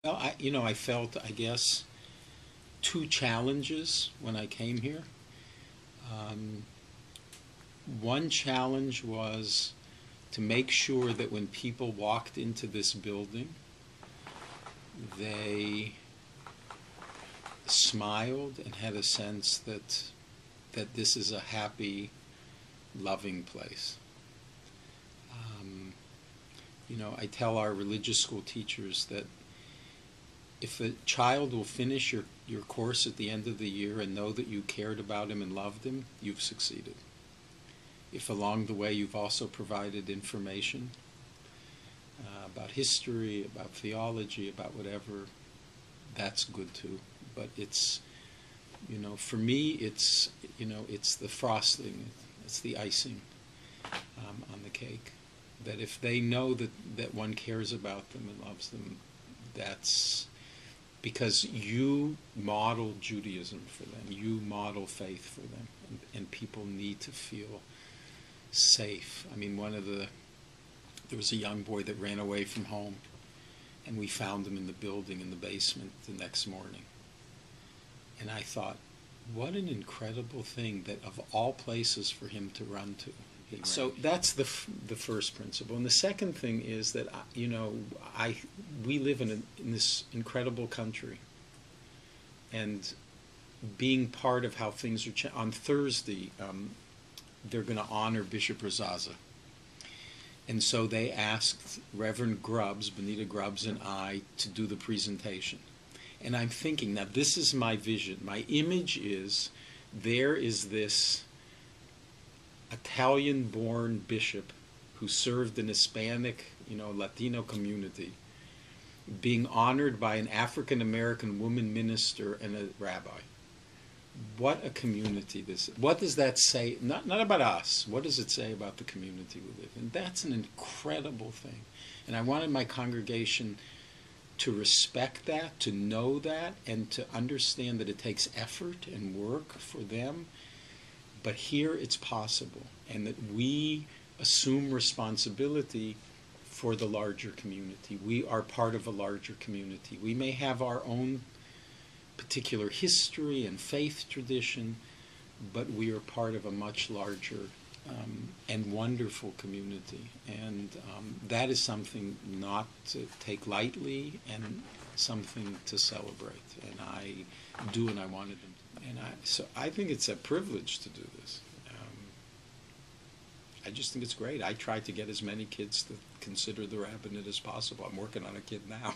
Well, I felt, I guess, two challenges when I came here. Um, One challenge was to make sure that when people walked into this building, they smiled and had a sense that this is a happy, loving place. Um, I tell our religious school teachers that if a child will finish your course at the end of the year and know that you cared about him and loved him, you've succeeded. If along the way you've also provided information about history, about theology, about whatever, that's good too. But for me, it's the frosting, it's the icing on the cake. That if they know that one cares about them and loves them, that's because you model Judaism for them, you model faith for them, and people need to feel safe. I mean, there was a young boy that ran away from home, and we found him in the building in the basement the next morning. And I thought, what an incredible thing that of all places for him to run to. So that's the first principle. And the second thing is that, we live in this incredible country. And being part of how things are on Thursday, they're going to honor Bishop Razaza. And so they asked Reverend Grubbs, Benita Grubbs, and I to do the presentation. And I'm thinking, now this is my vision. My image is, there is this Italian-born bishop who served an Hispanic, Latino community, being honored by an African-American woman minister and a rabbi. What a community this is. What does that say? Not about us. What does it say about the community we live in? That's an incredible thing. And I wanted my congregation to respect that, to know that, and to understand that it takes effort and work for them. But here it's possible, and that we assume responsibility for the larger community. We are part of a larger community. We may have our own particular history and faith tradition, but we are part of a much larger and wonderful community. And that is something not to take lightly and something to celebrate. And I do, and I wanted them to. And so I think it's a privilege to do this. I just think it's great. I try to get as many kids to consider the rabbinate as possible. I'm working on a kid now.